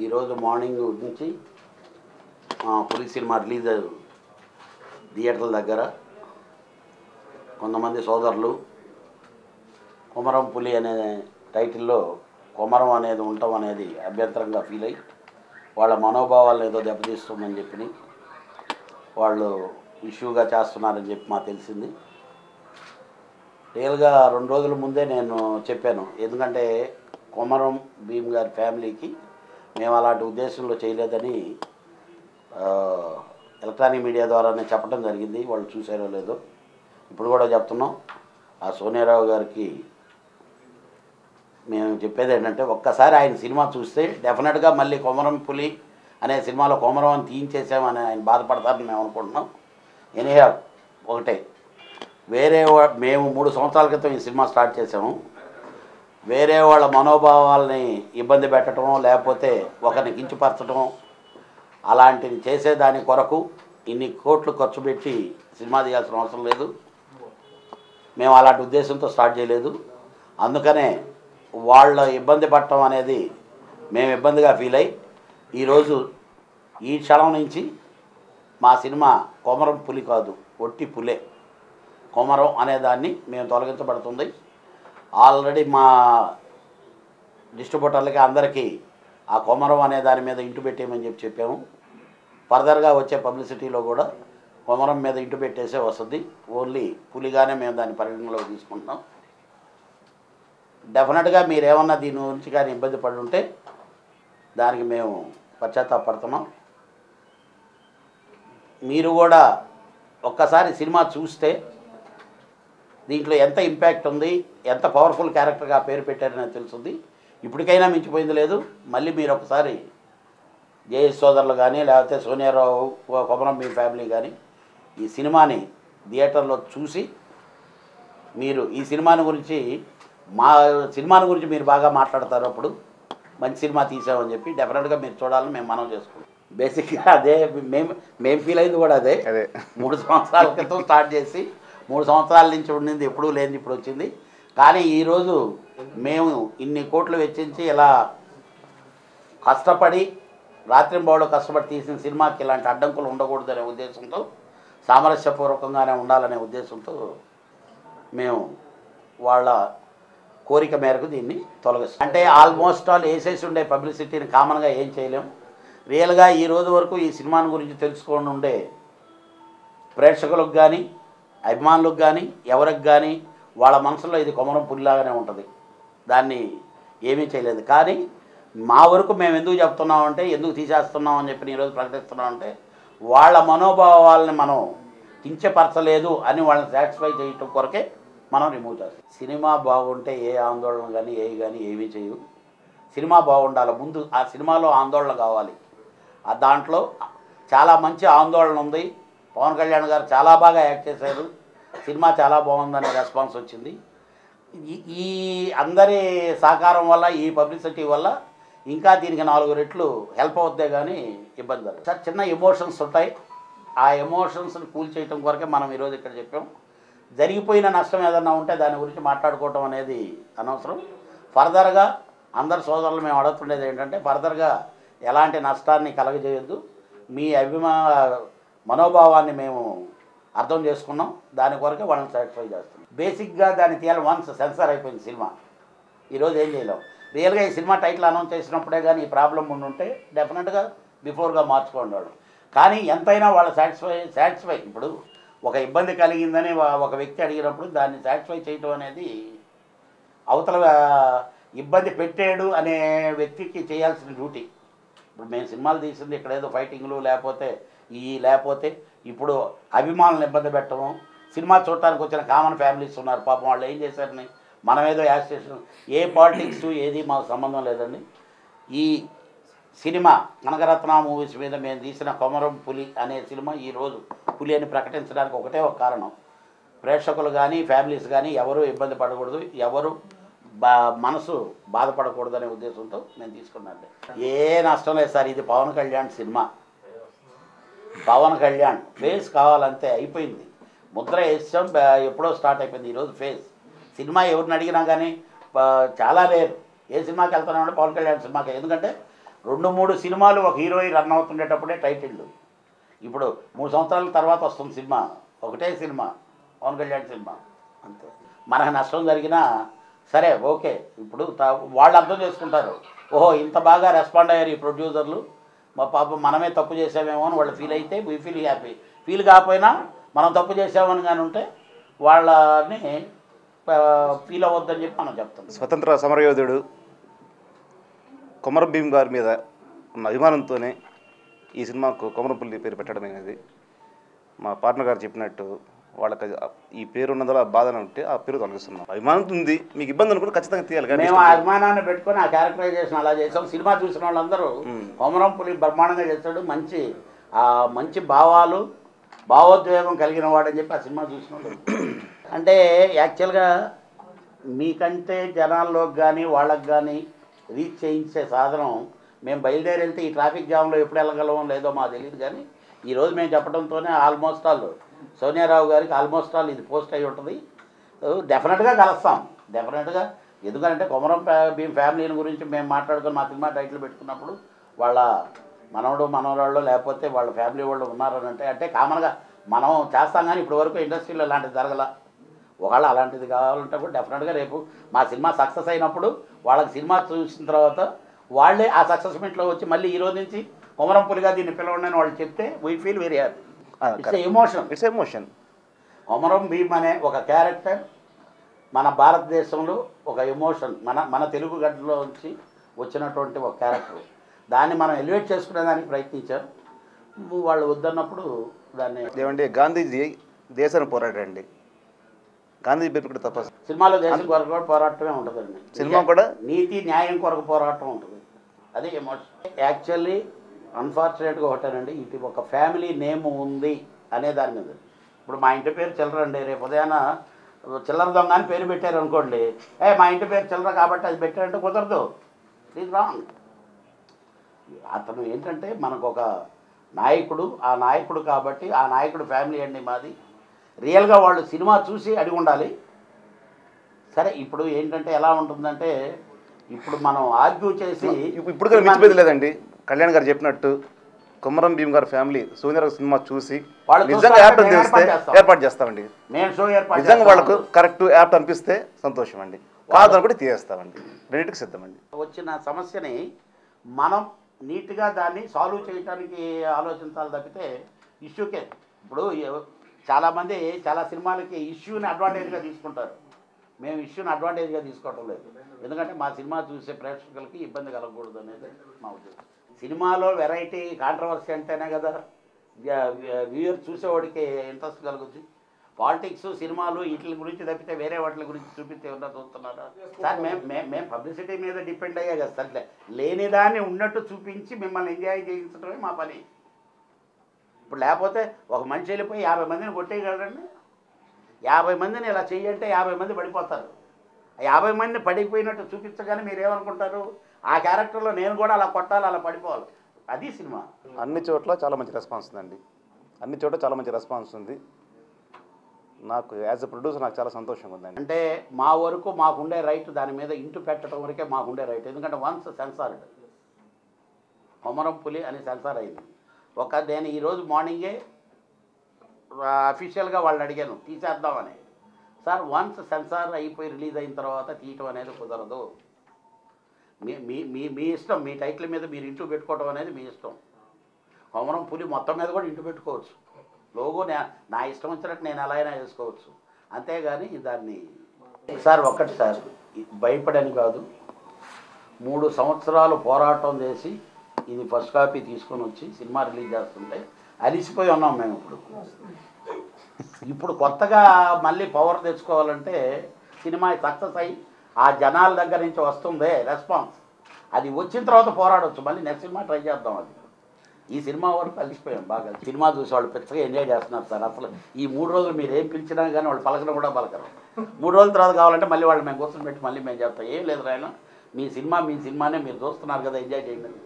ఈరోజు మార్నింగ్ నుంచి పులి సినిమా రిలీజ్ థియేటర్ల దగ్గర కొంతమంది సోదరులు కొమరం పులి అనే టైటిల్లో కొమరం అనేది ఉండటం అనేది అభ్యంతరంగా ఫీల్ అయ్యి వాళ్ళ మనోభావాలను ఏదో దెబ్బతీస్తుందని చెప్పి వాళ్ళు ఇష్యూగా చేస్తున్నారని చెప్పి మాకు తెలిసింది. రియల్గా 2 రోజుల ముందే నేను చెప్పాను, ఎందుకంటే కొమరం భీమ్ గారి ఫ్యామిలీకి మేము అలాంటి ఉద్దేశంలో చేయలేదని ఎలక్ట్రానిక్ మీడియా ద్వారానే చెప్పడం జరిగింది. వాళ్ళు చూసారో లేదో ఇప్పుడు కూడా చెప్తున్నాం. ఆ సోనియారావు గారికి మేము చెప్పేది ఏంటంటే, ఒక్కసారి ఆయన సినిమా చూస్తే డెఫినెట్గా మళ్ళీ కొమరం పులి అనే సినిమాలో కొమరం అని తీయించేసామని ఆయన బాధపడతారని మేము అనుకుంటున్నాం. ఎనీహా ఒకటే, మేము 3 సంవత్సరాల క్రితం ఈ సినిమా స్టార్ట్ చేసాము. వేరే వాళ్ళ మనోభావాలని ఇబ్బంది పెట్టడం, లేకపోతే ఒకరిని కించపరచడం అలాంటివి చేసేదాని కొరకు ఇన్ని కోట్లు ఖర్చు పెట్టి సినిమా తీయాల్సిన అవసరం లేదు. మేము అలాంటి ఉద్దేశంతో స్టార్ట్ చేయలేదు. అందుకనే వాళ్ళ ఇబ్బంది పడటం అనేది మేము ఇబ్బందిగా ఫీల్ అయ్యి ఈరోజు ఈ క్షణం నుంచి మా సినిమా కొమరం పులి కాదు, ఒట్టి పులే, కొమరం అనేదాన్ని మేము తొలగించబడుతుంది. ఆల్రెడీ మా డిస్ట్రిబ్యూటర్లకి అందరికీ ఆ కొమరం అనే దాని మీద ఇంటు పెట్టేయమని చెప్పాము. ఫర్దర్గా వచ్చే పబ్లిసిటీలో కూడా కొమరం మీద ఇంటు పెట్టేసే వస్తుంది. ఓన్లీ పులిగానే మేము దాన్ని పరిగణలోకి తీసుకుంటున్నాం. డెఫినెట్గా మీరు ఏమన్నా దీని గురించి కానీ ఇబ్బంది పడి ఉంటే దానికి మేము పశ్చాత్తాపడుతున్నాం. మీరు కూడా ఒక్కసారి సినిమా చూస్తే దీంట్లో ఎంత ఇంపాక్ట్ ఉంది, ఎంత పవర్ఫుల్ క్యారెక్టర్గా పేరు పెట్టారని తెలుస్తుంది. ఇప్పటికైనా మించిపోయింది లేదు. మళ్ళీ మీరు ఒకసారి జేఎస్ సోదరులు కానీ, లేకపోతే సోనియారావు కొమరం మీ ఫ్యామిలీ కానీ ఈ సినిమాని థియేటర్లో చూసి మీరు ఈ సినిమాని గురించి మా సినిమాని గురించి మీరు బాగా మాట్లాడతారు. అప్పుడు మంచి సినిమా తీసామని చెప్పి డెఫినెట్గా మీరు చూడాలని మేము మనం చేసుకుంటాం. బేసిక్గా అదే మేము ఫీల్ అయింది కూడా అదే. 3 సంవత్సరాల క్రితం స్టార్ట్ చేసి 3 సంవత్సరాల నుంచి ఉండింది, ఎప్పుడూ లేనిది ఇప్పుడు వచ్చింది. కానీ ఈరోజు మేము ఇన్ని కోట్లు వెచ్చించి ఇలా కష్టపడి రాత్రింబవళ్ళు కష్టపడి తీసిన సినిమాకి ఇలాంటి అడ్డంకులు ఉండకూడదనే ఉద్దేశంతో, సామరస్యపూర్వకంగానే ఉండాలనే ఉద్దేశంతో మేము వాళ్ళ కోరిక మేరకు దీన్ని తొలగిస్తాం. అంటే ఆల్మోస్ట్ ఆల్ వేసేసి ఉండే పబ్లిసిటీని కామన్గా ఏం చేయలేం. రియల్గా ఈ రోజు వరకు ఈ సినిమాని గురించి తెలుసుకొని ఉండే ప్రేక్షకులకు కానీ, అభిమానులకు కానీ, ఎవరికి కానీ వాళ్ళ మనసులో ఇది కొమరం పులిలాగానే ఉంటుంది. దాన్ని ఏమీ చేయలేదు. కానీ మా వరకు మేము ఎందుకు చెప్తున్నామంటే, ఎందుకు తీసేస్తున్నామని చెప్పి ఈరోజు ప్రకటిస్తున్నామంటే, వాళ్ళ మనోభావాలని మనం కించపరచలేదు అని వాళ్ళని సాటిస్ఫై చేయటం కొరకే మనం రిమూవ్ చేస్తాం. సినిమా బాగుంటే ఏ ఆందోళన కానీ ఏమీ చేయవు. సినిమా బాగుండాలి, ముందు ఆ సినిమాలో ఆందోళన కావాలి. దాంట్లో చాలా మంచి ఆందోళన ఉంది. పవన్ కళ్యాణ్ గారు చాలా బాగా యాక్ట్ చేశారు. సినిమా చాలా బాగుందనే రెస్పాన్స్ వచ్చింది. ఈ అందరి సహకారం వల్ల, ఈ పబ్లిసిటీ వల్ల ఇంకా దీనికి 4 రెట్లు హెల్ప్ అవుద్దే కానీ ఇబ్బంది జరగదు. సార్, చిన్న ఎమోషన్స్ ఉంటాయి. ఆ ఎమోషన్స్ని కూల్ చేయటం కొరకే మనం ఈరోజు ఇక్కడ చెప్పాం. జరిగిపోయిన నష్టం ఏదన్నా ఉంటే దాని గురించి మాట్లాడుకోవటం అనేది అనవసరం. ఫర్దర్గా అందరు సోదరులు మేము అడుగుతుండేది ఏంటంటే, ఫర్దర్గా ఎలాంటి నష్టాన్ని కలగజేయొద్దు. మీ మనోభావాన్ని మేము అర్థం చేసుకున్నాం. దాని కొరకే వాళ్ళని సాటిస్ఫై చేస్తున్నాం. బేసిక్గా దాన్ని తీయాలి. వన్స్ సెన్సార్ అయిపోయింది సినిమా, ఈరోజు ఏం చేయలేం. రియల్గా ఈ సినిమా టైటిల్ అనౌన్స్ చేసినప్పుడే కానీ ఈ ప్రాబ్లం ఉండుంటే డెఫినెట్గా బిఫోర్గా మార్చుకోండి. కానీ ఎంతైనా వాళ్ళ సాటిస్ఫై ఇప్పుడు ఒక ఇబ్బంది కలిగిందని ఒక వ్యక్తి అడిగినప్పుడు దాన్ని సాటిస్ఫై చేయటం అనేది అవతల ఇబ్బంది పెట్టాడు అనే వ్యక్తికి చేయాల్సిన డ్యూటీ. ఇప్పుడు మేము సినిమాలు తీసింది ఇక్కడ ఏదో ఫైటింగ్లు లేకపోతే ఇప్పుడు అభిమానులను ఇబ్బంది పెట్టడం. సినిమా చూడటానికి వచ్చిన కామన్ ఫ్యామిలీస్ ఉన్నారు, పాపం వాళ్ళు ఏం చేశారని మనం ఏదో యాజిటేషన్, ఏ పాలిటిక్స్ ఏది మాకు సంబంధం లేదండి. ఈ సినిమా కనకరత్న మూవీస్ మీద మేము తీసిన కొమరం పులి అనే సినిమా ఈరోజు పులి అని ప్రకటించడానికి ఒకటే ఒక కారణం, ప్రేక్షకులు కానీ ఫ్యామిలీస్ కానీ ఎవరు ఇబ్బంది పడకూడదు, ఎవరు మనసు బాధపడకూడదనే ఉద్దేశంతో నేను తీసుకున్నాను. ఏ నష్టం లేదు సార్. ఇది పవన్ కళ్యాణ్ సినిమా. పవన్ కళ్యాణ్ ఫేస్ కావాలంతే, అయిపోయింది. ముద్ర వేసాం, ఎప్పుడో స్టార్ట్ అయిపోయింది. ఈరోజు ఫేస్ సినిమా ఎవరిని అడిగినా కానీ చాలా రేరు ఏ సినిమాకి వెళ్తున్నామంటే పవన్ కళ్యాణ్ సినిమాకి. ఎందుకంటే 2-3 సినిమాలు ఒక హీరో రన్ అవుతుండేటప్పుడే టైటిళ్ళు. ఇప్పుడు 3 సంవత్సరాల తర్వాత వస్తుంది సినిమా, ఒకటే సినిమా, పవన్ కళ్యాణ్ సినిమా, అంతే. మనకు నష్టం జరిగినా సరే ఓకే, ఇప్పుడు వాళ్ళు అర్థం చేసుకుంటారు, ఓహో ఇంత బాగా రెస్పాండ్ అయ్యారు ఈ ప్రొడ్యూసర్లు, మా పాపం మనమే తప్పు చేసామేమో అని వాళ్ళు ఫీల్ అయితే వీ ఫీల్ హ్యాపీ. ఫీల్ కాకపోయినా మనం తప్పు చేసామని కానీ ఉంటే వాళ్ళని ఫీల్ అవ్వద్దని చెప్పి మనం చెప్తాం. స్వతంత్ర సమరయోధుడు కొమరం భీమ్ గారి మీద ఉన్న అభిమానంతోనే ఈ సినిమాకు కొమరంపుల్లి పేరు పెట్టడం అనేది మా పార్ట్నర్ గారు చెప్పినట్టు వాళ్ళకి ఈ పేరు ఉన్నదో బాధన ఉంటే ఆ పేరు తొలగిస్తున్నాం. అభిమానం ఉంది, మీకు ఇబ్బంది అనుకుంటే ఖచ్చితంగా తీయాలి. మేము ఆ అభిమానాన్ని పెట్టుకొని ఆ క్యారెక్టరైజేషన్ అలా చేసాం. సినిమా చూసిన వాళ్ళందరూ కొమరంపుల్లి బ్రహ్మాండంగా చేస్తాడు, మంచి భావాలు భావోద్వేగం కలిగిన వాడని చెప్పి ఆ సినిమా చూసిన వాళ్ళు. అంటే యాక్చువల్గా మీకంటే జనాల్లోకి కానీ వాళ్ళకి కానీ రీచ్ చేయించే సాధనం మేము బయలుదేరి వెళ్తే ఈ ట్రాఫిక్ జామ్లో ఎప్పుడు వెళ్ళగలమో లేదో మాకు తెలియదు. కానీ ఈరోజు మేము చెప్పడంతోనే ఆల్మోస్ట్ ఆల్ సోనియారావు గారికి ఆల్మోస్ట్ ఆల్ ఇది పోస్ట్ అయి ఉంటుంది. డెఫినెట్గా కలుస్తాం, డెఫినెట్గా. ఎందుకంటే కొమరం భీమ్ ఫ్యామిలీని గురించి మేము మాట్లాడుకొని మా సినిమా టైటిల్ పెట్టుకున్నప్పుడు వాళ్ళ మనవడు మనవరాళ్ళు లేకపోతే వాళ్ళ ఫ్యామిలీ వాళ్ళు ఉన్నారని అంటే కామన్గా మనం చేస్తాం. కానీ ఇప్పటి వరకు ఇండస్ట్రీలో అలాంటిది జరగల. ఒకవేళ అలాంటిది కావాలంటే కూడా డెఫినెట్గా రేపు మా సినిమా సక్సెస్ అయినప్పుడు వాళ్ళకి సినిమా చూసిన తర్వాత వాళ్ళే ఆ సక్సెస్ మీట్లో వచ్చి మళ్ళీ ఈ రోజు నుంచి కొమరంపుల్లిగా దీన్ని పిలవండి అని వాళ్ళు చెప్తే we feel very happy. It's emotion. Komaram Bheem అనే ఒక క్యారెక్టర్ మన భారతదేశంలో ఒక ఎమోషన్, మన తెలుగు గడ్డలో నుంచి వచ్చినటువంటి ఒక క్యారెక్టర్. దాన్ని మనం ఎలివేట్ చేసుకునే దానికి ప్రయత్నించాం. వాళ్ళు వద్దన్నప్పుడు దాన్ని ఏమంటే గాంధీజీ దేశాన్ని పోరాడండి, గాంధీ పేరు కూడా తప్ప సినిమాలో దేశం కొరకు కూడా పోరాటమే ఉంటుందండి. సినిమా కూడా నీతి న్యాయం కొరకు పోరాటం ఉంటుంది, అదే ఎమోషన్. యాక్చువల్లీ అన్ఫార్చునేట్గా ఒకటేనండి, ఇది ఒక ఫ్యామిలీ నేమ్ ఉంది అనే దాని మీద. ఇప్పుడు మా ఇంటి పేరు చిల్లరండి, రేపు ఉదయాన చిల్లర దొంగ అని పేరు పెట్టారు అనుకోండి, మా ఇంటి పేరు చిల్లర కాబట్టి అది పెట్టారంటే కుదరదు, ఇట్ ఈజ్ రాంగ్. అతను ఏంటంటే మనకు ఒక నాయకుడు, ఆ నాయకుడు కాబట్టి ఆ నాయకుడు ఫ్యామిలీ అండి మాది. రియల్గా వాళ్ళు సినిమా చూసి అడిగి ఉండాలి. సరే ఇప్పుడు ఏంటంటే ఎలా ఉంటుందంటే ఇప్పుడు మనం ఆర్గ్యూ చేసి ఇప్పుడు కూడా మించిపోయింది లేదండి. కళ్యాణ్ గారు చెప్పినట్టు కొమరం భీమ్ గారి ఫ్యామిలీ సూర్యగారు సినిమా చూసి నిజంగా యాప్ట్ అనిపిస్తే ఏర్పాటు చేస్తామండి. మేము షో ఏర్పాటు నిజంగా వాళ్ళకు కరెక్ట్ యాప్ట్ అనిపిస్తే సంతోషం అండి, కాదని కూడా తీసేస్తామండి. రెండింటికి సిద్ధమండి. వచ్చిన సమస్యని మనం నీట్గా దాన్ని సాల్వ్ చేయడానికి ఆలోచించాలి తప్పితే ఇష్యూకే. ఇప్పుడు చాలామంది చాలా సినిమాలకి ఇష్యూని అడ్వాంటేజ్గా తీసుకుంటారు. మేము ఇష్యూని అడ్వాంటేజ్గా తీసుకోవటం లేదు. ఎందుకంటే మా సినిమా చూసే ప్రేక్షకులకి ఇబ్బంది కలగకూడదు అనేది మా ఉద్దేశం. సినిమాలో వెరైటీ కాంట్రవర్సీ అంటేనే కదా వ్యూయర్ చూసేవాడికి ఇంట్రెస్ట్ కలుగుతుంది. పాలిటిక్స్ సినిమాలు వీటి గురించి తప్పితే వేరే వాటి గురించి చూపిస్తే ఏమన్నా చూస్తున్నారా సార్? మేము పబ్లిసిటీ మీద డిపెండ్ అయ్యే కదా సార్. లేనిదాన్ని ఉన్నట్టు చూపించి మిమ్మల్ని ఎంజాయ్ చేయించడమే మా పని. ఇప్పుడు లేకపోతే ఒక మనిషి వెళ్ళిపోయి 50 మందిని కొట్టేయగలరండి? 50 మందిని ఇలా చెయ్యంటే 50 మంది పడిపోతారు. 50 మందిని పడిపోయినట్టు చూపించగానే మీరు ఏమనుకుంటారు, ఆ క్యారెక్టర్లో నేను కూడా అలా కొట్టాలి, అలా పడిపోవాలి. అది సినిమా. అన్ని చోట్ల చాలా మంచి రెస్పాన్స్ ఉందండి, అన్ని చోట్ల చాలా మంచి రెస్పాన్స్ ఉంది. నాకు యాజ్ ఎ ప్రొడ్యూసర్ నాకు చాలా సంతోషంగా ఉందండి. అంటే మా వరకు మాకుండే రైట్, దాని మీద ఇంటూ పెట్టడం వరకే మాకుండే రైట్. ఎందుకంటే వన్స్ సెన్సార్డ్ కొమరంపులి అని సెన్సార్ అయింది. నేను ఈరోజు మార్నింగే అఫీషియల్గా వాళ్ళని అడిగాను తీసేద్దామని. సార్ వన్స్ సెన్సార్ అయిపోయి రిలీజ్ అయిన తర్వాత తీయటం అనేది కుదరదు. మీ ఇష్టం, మీ టైటిల్ మీద మీరు ఇంటూ పెట్టుకోవడం అనేది మీ ఇష్టం. కొమరంపులి మొత్తం మీద కూడా ఇంటూ పెట్టుకోవచ్చు. లోగో నా ఇష్టం వచ్చినట్టు నేను ఎలా అయినా చేసుకోవచ్చు. అంతేగాని దాన్ని సార్ ఒక్కటి సార్ భయపడని కాదు, 3 సంవత్సరాలు పోరాటం చేసి ఇది ఫస్ట్ కాపీ తీసుకొని వచ్చి సినిమా రిలీజ్ చేస్తుంటే అలిసిపోయి ఉన్నాం మేము. ఇప్పుడు కొత్తగా మళ్ళీ పవర్ తెచ్చుకోవాలంటే సినిమా సక్సెస్ అయ్యి ఆ జనాల దగ్గర నుంచి వస్తుందే రెస్పాన్స్, అది వచ్చిన తర్వాత పోరాడవచ్చు. మళ్ళీ నెక్స్ట్ సినిమా ట్రై చేద్దాం. అది ఈ సినిమా వరకు కలిసిపోయాం బాగా. సినిమా చూసి వాళ్ళు పెద్దగా ఎంజాయ్ చేస్తున్నారు సార్. అసలు ఈ 3 రోజులు మీరు ఏం పిలిచినా కానీ వాళ్ళు పలకడం కూడా పలకరు. 3 రోజుల తర్వాత కావాలంటే మళ్ళీ వాళ్ళు మేము కూర్చొని పెట్టి మళ్ళీ మేము చెప్తాం, ఏం లేదు రాయన మీ సినిమానే మీరు చూస్తున్నారు కదా, ఎంజాయ్ చేయండి.